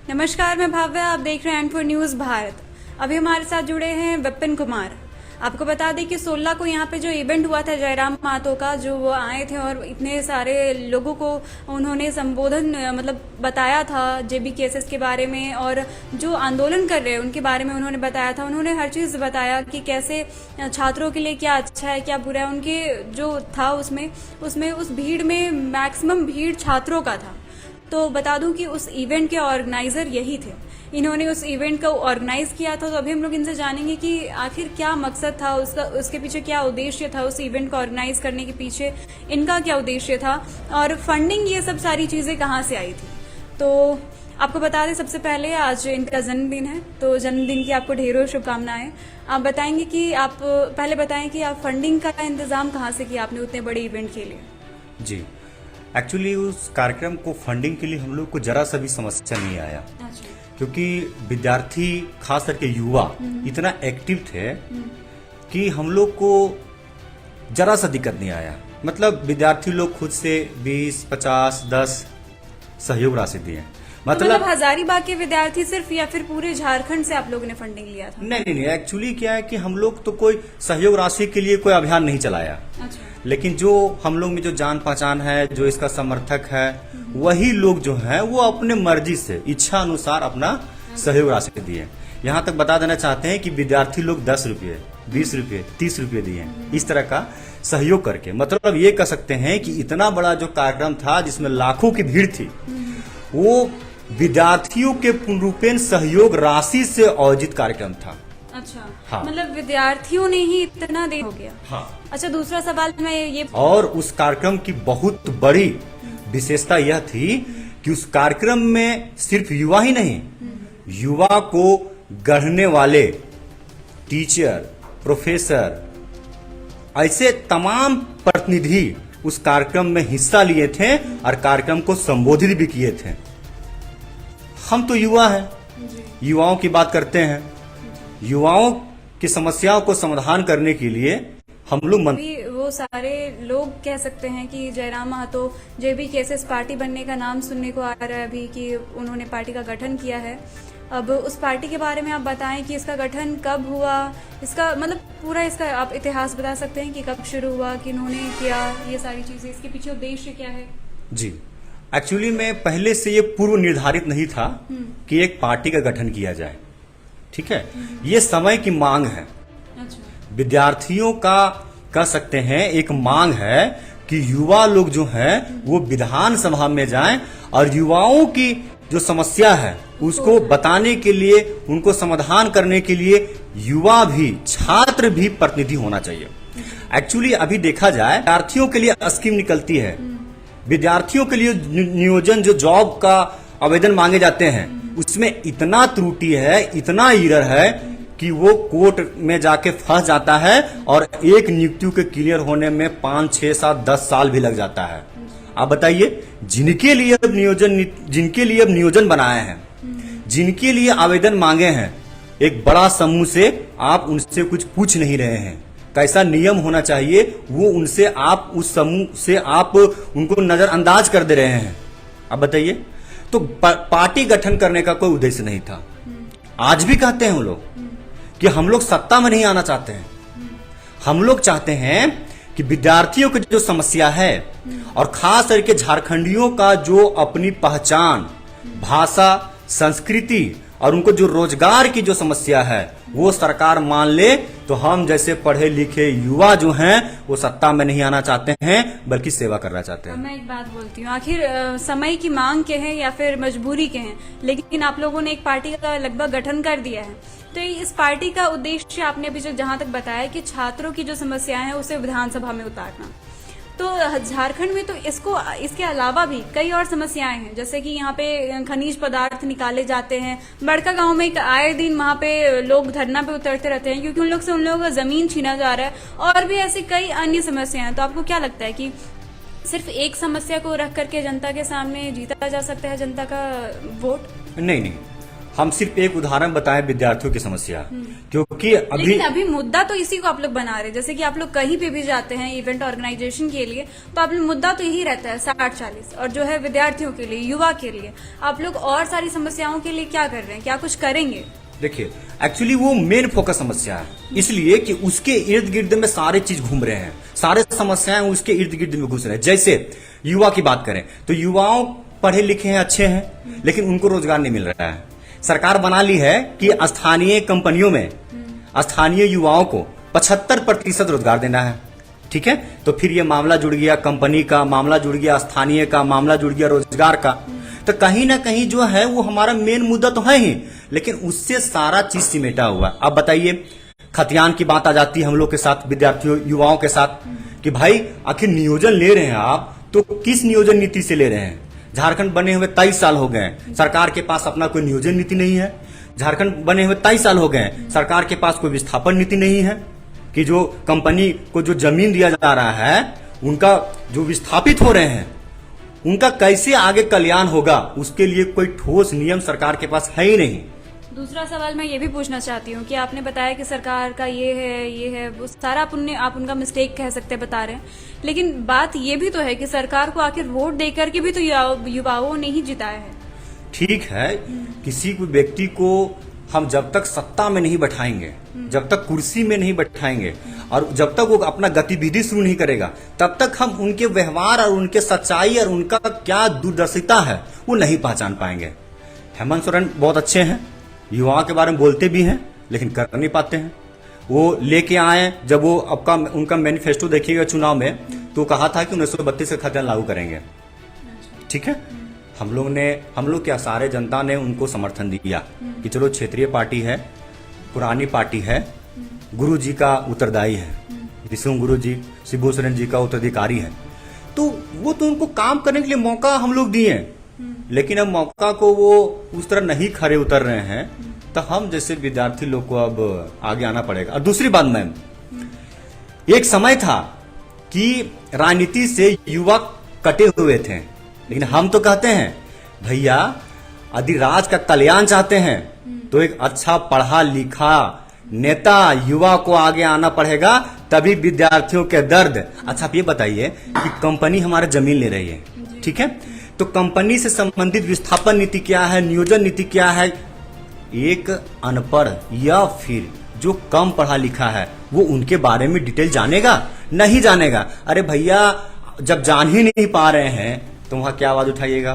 नमस्कार, मैं भाव्या। आप देख रहे हैं एन4 न्यूज भारत। अभी हमारे साथ जुड़े हैं विपिन कुमार। आपको बता दें कि 16 को यहाँ पे जो इवेंट हुआ था जयराम महतो का, जो वो आए थे और इतने सारे लोगों को उन्होंने संबोधन मतलब बताया था जेबी केसेस के बारे में, और जो आंदोलन कर रहे हैं उनके बारे में उन्होंने बताया था। उन्होंने हर चीज़ बताया कि कैसे छात्रों के लिए क्या अच्छा है क्या बुरा है। उनके जो था उसमें उस भीड़ में मैक्सिमम भीड़ छात्रों का था। तो बता दूं कि उस इवेंट के ऑर्गेनाइजर यही थे। इन्होंने उस इवेंट को ऑर्गेनाइज किया था। तो अभी हम लोग इनसे जानेंगे कि आखिर क्या मकसद था उसके पीछे क्या उद्देश्य था, उस इवेंट को ऑर्गेनाइज करने के पीछे इनका क्या उद्देश्य था, और फंडिंग, ये सब सारी चीजें कहाँ से आई थी। तो आपको बता दें, सबसे पहले आज इनका जन्मदिन है, तो जन्मदिन की आपको ढेरों शुभकामनाएं। आप बताएंगे कि आप पहले बताएं कि आप फंडिंग का इंतजाम कहाँ से किया आपने उतने बड़े इवेंट के लिए। जी, एक्चुअली उस कार्यक्रम को फंडिंग के लिए हम लोग को जरा सा भी समस्या नहीं आया। अच्छा। क्योंकि विद्यार्थी खास करके युवा इतना एक्टिव थे कि हम लोग को जरा सा दिक्कत नहीं आया। मतलब विद्यार्थी लोग खुद से 20, 50, 10 सहयोग राशि दिए। मतलब हजारीबाग के विद्यार्थी सिर्फ, या फिर पूरे झारखंड से आप लोगों ने फंडिंग लिया था? नहीं, एक्चुअली क्या है कि हम लोग तो कोई सहयोग राशि के लिए कोई अभियान नहीं चलाया। अच्छा। लेकिन जो हम लोग में जो जान पहचान है, जो इसका समर्थक है, वही लोग जो है वो अपने मर्जी से इच्छा अनुसार अपना सहयोग राशि दिए। यहाँ तक बता देना चाहते हैं कि विद्यार्थी लोग 10 रुपये, 20 रुपये, 30 रुपये दिए, इस तरह का सहयोग करके। मतलब ये कह सकते हैं कि इतना बड़ा जो कार्यक्रम था जिसमें लाखों की भीड़ थी, वो विद्यार्थियों के पूर्ण रूपेण सहयोग राशि से आयोजित कार्यक्रम था। अच्छा। हाँ। मतलब विद्यार्थियों ने ही इतना दे हो गया। हाँ। अच्छा, दूसरा सवाल मैं ये, और उस कार्यक्रम की बहुत बड़ी विशेषता यह थी कि उस कार्यक्रम में सिर्फ युवा ही नहीं, युवा को गढ़ने वाले टीचर, प्रोफेसर, ऐसे तमाम प्रतिनिधि उस कार्यक्रम में हिस्सा लिए थे और कार्यक्रम को संबोधित भी किए थे। हम तो युवा हैं, युवाओं की बात करते हैं। युवाओं की समस्याओं को समाधान करने के लिए हम लोग वो सारे लोग कह सकते हैं कि जयराम महतो जेबी केसेस पार्टी बनने का नाम सुनने को आ रहा है अभी, कि उन्होंने पार्टी का गठन किया है। अब उस पार्टी के बारे में आप बताएं कि इसका गठन कब हुआ, इसका मतलब पूरा इसका आप इतिहास बता सकते हैं कि कब शुरू हुआ, कि इन्होंने किया, ये सारी चीजें, इसके पीछे उद्देश्य क्या है। जी, एक्चुअली में पहले से ये पूर्व निर्धारित नहीं था कि एक पार्टी का गठन किया जाए। ठीक है, ये समय की मांग है। अच्छा। विद्यार्थियों का कह सकते हैं एक मांग है कि युवा लोग जो हैं वो विधानसभा में जाएं और युवाओं की जो समस्या है उसको बताने के लिए, उनको समाधान करने के लिए युवा भी, छात्र भी प्रतिनिधि होना चाहिए। एक्चुअली अभी देखा जाए, विद्यार्थियों के लिए स्कीम निकलती है, विद्यार्थियों के लिए नियोजन, जो जॉब का आवेदन मांगे जाते हैं, उसमें इतना त्रुटि है, इतना एरर है कि वो कोर्ट में जाके फंस जाता है और एक नियुक्ति के क्लियर होने में 5, 6, 7, 10 साल भी लग जाता है। आप बताइए, जिनके लिए अब नियोजन बनाए हैं, जिनके लिए आवेदन मांगे हैं, एक बड़ा समूह से आप उनसे कुछ पूछ नहीं रहे हैं कैसा नियम होना चाहिए, वो उनसे आप उस समूह से आप उनको नजरअंदाज कर दे रहे हैं। अब बताइए, तो पार्टी गठन करने का कोई उद्देश्य नहीं था। आज भी कहते हैं वो लोग कि हम लोग सत्ता में नहीं आना चाहते हैं, हम लोग चाहते हैं कि विद्यार्थियों की जो समस्या है और खास करके झारखंडियों का जो अपनी पहचान, भाषा, संस्कृति और उनको जो रोजगार की जो समस्या है वो सरकार मान ले, तो हम जैसे पढ़े लिखे युवा जो हैं वो सत्ता में नहीं आना चाहते हैं बल्कि सेवा करना चाहते हैं। मैं एक बात बोलती हूँ, आखिर समय की मांग के हैं या फिर मजबूरी के हैं, लेकिन आप लोगों ने एक पार्टी का लगभग गठन कर दिया है। तो इस पार्टी का उद्देश्य आपने अभी जहां तक बताया कि छात्रों की जो समस्याएं हैं उसे विधानसभा में उतारना। तो झारखंड में तो इसके अलावा भी कई और समस्याएं हैं, जैसे कि यहाँ पे खनिज पदार्थ निकाले जाते हैं। बड़का गांव में आए दिन वहां पे लोग धरना पे उतरते रहते हैं क्योंकि उन लोगों का जमीन छीना जा रहा है, और भी ऐसी कई अन्य समस्याएं हैं। तो आपको क्या लगता है कि सिर्फ एक समस्या को रख करके जनता के सामने जीता जा सकता है जनता का वोट? नहीं, हम सिर्फ एक उदाहरण बताएं विद्यार्थियों की समस्या, क्योंकि लेकिन अभी मुद्दा तो इसी को आप लोग बना रहे हैं। जैसे कि आप लोग कहीं पे भी जाते हैं इवेंट ऑर्गेनाइजेशन के लिए, तो आप लोग मुद्दा तो यही रहता है 60-40, और जो है विद्यार्थियों के लिए, युवा के लिए आप लोग और सारी समस्याओं के लिए क्या कर रहे हैं, क्या कुछ करेंगे? देखिए, एक्चुअली वो मेन फोकस समस्या है, इसलिए कि उसके इर्द गिर्द में सारे चीज घूम रहे हैं, सारे समस्याएं उसके इर्द गिर्द में घुस रहे हैं। जैसे युवा की बात करें तो युवाओं पढ़े लिखे हैं, अच्छे हैं, लेकिन उनको रोजगार नहीं मिल रहा है। सरकार बना ली है कि स्थानीय कंपनियों में स्थानीय युवाओं को 75% रोजगार देना है। ठीक है, तो फिर ये मामला जुड़ गया, कंपनी का मामला जुड़ गया, स्थानीय का मामला जुड़ गया, रोजगार का। तो कहीं ना कहीं जो है वो हमारा मेन मुद्दा तो है ही, लेकिन उससे सारा चीज सिमेटा हुआ। अब बताइए, खतियान की बात आ जाती है हम लोग के साथ, विद्यार्थियों युवाओं के साथ, कि भाई आखिर नियोजन ले रहे हैं आप तो किस नियोजन नीति से ले रहे हैं? झारखंड बने हुए 23 साल हो गए, सरकार के पास अपना कोई नियोजन नीति नहीं है। झारखंड बने हुए 23 साल हो गए, सरकार के पास कोई विस्थापन नीति नहीं है कि जो कंपनी को जो जमीन दिया जा रहा है, उनका जो विस्थापित हो रहे हैं उनका कैसे आगे कल्याण होगा, उसके लिए कोई ठोस नियम सरकार के पास है ही नहीं। दूसरा सवाल मैं ये भी पूछना चाहती हूँ कि आपने बताया कि सरकार का ये है वो सारा आप उनका मिस्टेक कह सकते हैं, बता रहे हैं, लेकिन बात ये भी तो है कि सरकार को आखिर वोट देकर के भी तो युवाओं ने ही जिताया है। ठीक है, किसी भी व्यक्ति को हम जब तक सत्ता में नहीं बैठाएंगे, जब तक कुर्सी में नहीं बैठाएंगे और जब तक वो अपना गतिविधि शुरू नहीं करेगा, तब तक हम उनके व्यवहार और उनके सच्चाई और उनका क्या दूरदर्शिता है वो नहीं पहचान पाएंगे। हेमंत सोरेन बहुत अच्छे हैं, युवाओं के बारे में बोलते भी हैं, लेकिन कर नहीं पाते हैं। वो लेके आए, जब वो उनका मैनिफेस्टो देखिएगा चुनाव में, तो कहा था कि 1932 का खतियान लागू करेंगे। ठीक है, हम लोग क्या सारे जनता ने उनको समर्थन दिया कि चलो क्षेत्रीय पार्टी है, पुरानी पार्टी है, गुरु जी का उत्तरदायी है, विष्णु गुरु जी, शिबू सोरेन जी का उत्तराधिकारी है, तो वो तो उनको काम करने के लिए मौका हम लोग दिए, लेकिन अब मौका को वो उस तरह नहीं खरे उतर रहे हैं, तो हम जैसे विद्यार्थी लोग को अब आगे आना पड़ेगा। और दूसरी बात मैम, एक समय था कि राजनीति से युवा कटे हुए थे, लेकिन हम तो कहते हैं भैया यदि राज्य का कल्याण चाहते हैं तो एक अच्छा पढ़ा लिखा नेता युवा को आगे आना पड़ेगा, तभी विद्यार्थियों के दर्द। अच्छा आप ये बताइए कि कंपनी हमारा जमीन ले रही है, ठीक है, तो कंपनी से संबंधित विस्थापन नीति क्या है, नियोजन नीति क्या है? एक अनपढ़ या फिर जो कम पढ़ा लिखा है वो उनके बारे में डिटेल जानेगा? नहीं जानेगा। अरे भैया जब जान ही नहीं पा रहे हैं तो वहां क्या आवाज उठाइएगा?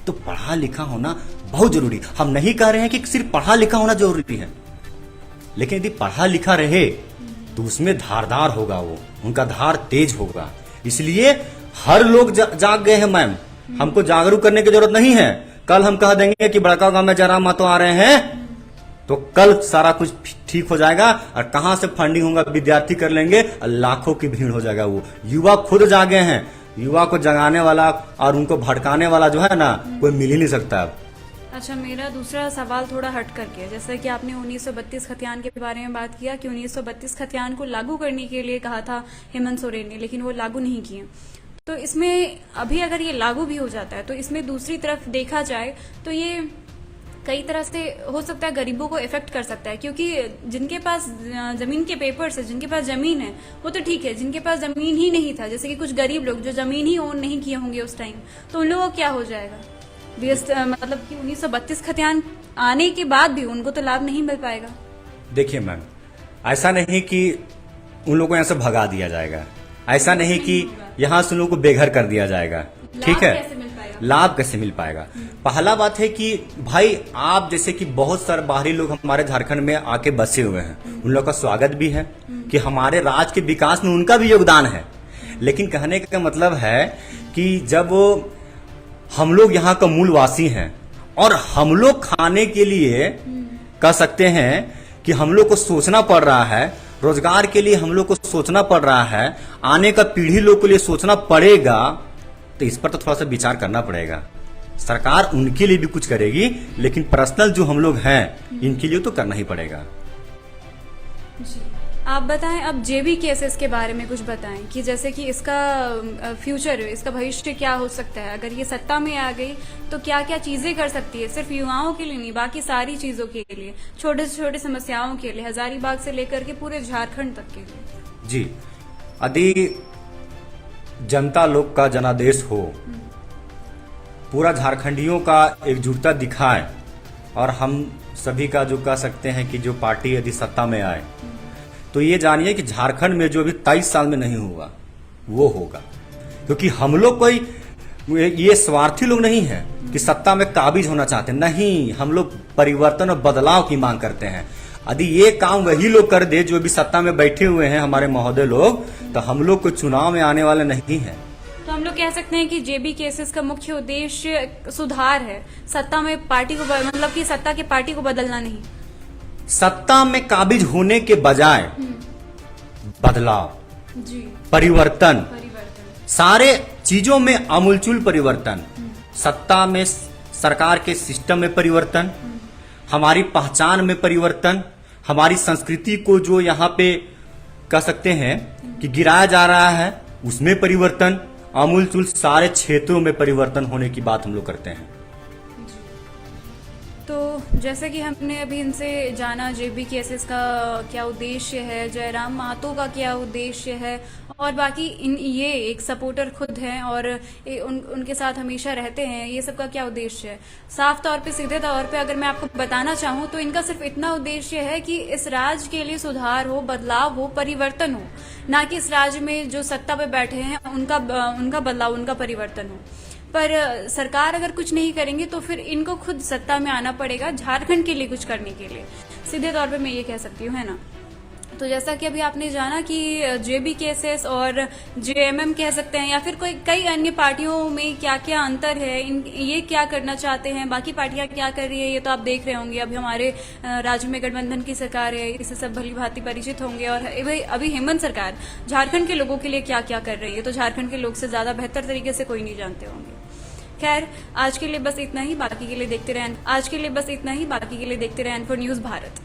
तो पढ़ा लिखा होना बहुत जरूरी। हम नहीं कह रहे हैं कि सिर्फ पढ़ा लिखा होना जरूरी है, लेकिन यदि पढ़ा लिखा रहे तो उसमें धारदार होगा, वो उनका धार तेज होगा। इसलिए हर लोग जाग गए हैं मैम, हमको जागरूक करने की जरूरत नहीं है। कल हम कह देंगे कि बड़का गांव में जयराम महतो आ रहे हैं तो कल सारा कुछ ठीक हो जाएगा, और कहां से फंडिंग होगा विद्यार्थी कर लेंगे, लाखों की भीड़ हो जाएगा। वो युवा खुद जागे हैं, युवा को जगाने वाला और उनको भड़काने वाला जो है ना, कोई मिल ही नहीं सकता अब। अच्छा, मेरा दूसरा सवाल थोड़ा हट करके है। जैसे कि आपने 1932 खतियान के बारे में बात किया कि 1932 खतियान को लागू करने के लिए कहा था हेमंत सोरेन ने, लेकिन वो लागू नहीं किए। तो इसमें अभी अगर ये लागू भी हो जाता है तो इसमें दूसरी तरफ देखा जाए तो ये कई तरह से हो सकता है गरीबों को इफेक्ट कर सकता है, क्योंकि जिनके पास जमीन के पेपर्स है, जिनके पास जमीन है वो तो ठीक है, जिनके पास जमीन ही नहीं था, जैसे कि कुछ गरीब लोग जो जमीन ही ओन नहीं किए होंगे उस टाइम, तो उन लोगों को क्या हो जाएगा? मतलब कि 1932 खतियान आने के बाद भी उनको तो लाभ नहीं मिल पाएगा। देखिए मैम, ऐसा नहीं कि उन लोगों को यहाँ से भगा दिया जाएगा, ऐसा नहीं कि यहाँ से उन लोगों को बेघर कर दिया जाएगा, ठीक है? लाभ कैसे मिल पाएगा? पहला बात है कि भाई आप जैसे कि बहुत सारे बाहरी लोग हमारे झारखंड में आके बसे हुए हैं, उन लोगों का स्वागत भी है कि हमारे राज्य के विकास में उनका भी योगदान है, लेकिन कहने का मतलब है कि जब हम लोग यहाँ का मूलवासी हैं और हम लोग खाने के लिए कह सकते हैं कि हम लोग को सोचना पड़ रहा है, रोजगार के लिए हम लोग को सोचना पड़ रहा है, आने का पीढ़ी लोग के लिए सोचना पड़ेगा, तो इस पर तो थोड़ा सा विचार करना पड़ेगा। सरकार उनके लिए भी कुछ करेगी, लेकिन पर्सनल जो हम लोग हैं इनके लिए तो करना ही पड़ेगा। जी। आप बताएं अब जेबी केसेस के बारे में कुछ बताएं कि जैसे कि इसका फ्यूचर, इसका भविष्य क्या हो सकता है अगर ये सत्ता में आ गई, तो क्या क्या चीजें कर सकती है, सिर्फ युवाओं के लिए नहीं बाकी सारी चीजों के लिए, छोटे से छोटे समस्याओं के लिए, हजारीबाग से लेकर के पूरे झारखंड तक के लिए। जी, यदि जनता लोग का जनादेश हो, पूरा झारखंडियों का एकजुटता दिखाए और हम सभी का जो कह सकते हैं कि जो पार्टी यदि सत्ता में आए, तो ये जानिए कि झारखंड में जो अभी 23 साल में नहीं हुआ वो होगा। क्योंकि हम लोग कोई ये स्वार्थी लोग नहीं है कि सत्ता में काबिज होना चाहते, नहीं, हम लोग परिवर्तन और बदलाव की मांग करते हैं। यदि ये काम वही लोग कर दे जो अभी सत्ता में बैठे हुए हैं हमारे महोदय लोग, तो हम लोग को चुनाव में आने वाले नहीं है। तो हम लोग कह सकते हैं कि जेबी केसेस का मुख्य उद्देश्य सुधार है, सत्ता में पार्टी को मतलब कि सत्ता के पार्टी को बदलना नहीं, सत्ता में काबिज होने के बजाय बदलाव, जी, परिवर्तन, परिवर्तन, सारे चीजों में आमूलचूल परिवर्तन, सत्ता में सरकार के सिस्टम में परिवर्तन, हमारी पहचान में परिवर्तन, हमारी संस्कृति को जो यहाँ पे कह सकते हैं कि गिराया जा रहा है उसमें परिवर्तन, आमूलचूल सारे क्षेत्रों में परिवर्तन होने की बात हम लोग करते हैं। तो जैसे कि हमने अभी इनसे जाना जेबी केसेस का क्या उद्देश्य है, जयराम महतो का क्या उद्देश्य है, और बाकी ये एक सपोर्टर खुद हैं और उनके साथ हमेशा रहते हैं, ये सब का क्या उद्देश्य है। साफ तौर पे, सीधे तौर पे अगर मैं आपको बताना चाहूँ तो इनका सिर्फ इतना उद्देश्य है कि इस राज्य के लिए सुधार हो, बदलाव हो, परिवर्तन हो, ना कि इस राज्य में जो सत्ता पे बैठे हैं उनका बदलाव, उनका परिवर्तन हो। पर सरकार अगर कुछ नहीं करेंगे तो फिर इनको खुद सत्ता में आना पड़ेगा झारखंड के लिए कुछ करने के लिए, सीधे तौर पे मैं ये कह सकती हूँ, है ना। तो जैसा कि अभी आपने जाना कि जेबी केसेस और जेएमएम कह सकते हैं या फिर कई अन्य पार्टियों में क्या क्या अंतर है, ये क्या करना चाहते हैं, बाकी पार्टियां क्या कर रही है, ये तो आप देख रहे होंगे। अभी हमारे राज्य में गठबंधन की सरकार है, इससे सब भली भांति परिचित होंगे। और अभी हेमंत सरकार झारखंड के लोगों के लिए क्या क्या कर रही है, तो झारखंड के लोग से ज्यादा बेहतर तरीके से कोई नहीं जानते होंगे। खैर, आज के लिए बस इतना ही, बाकी के लिए देखते रहें। आज के लिए बस इतना ही, बाकी के लिए देखते रहें एन4 न्यूज़ भारत।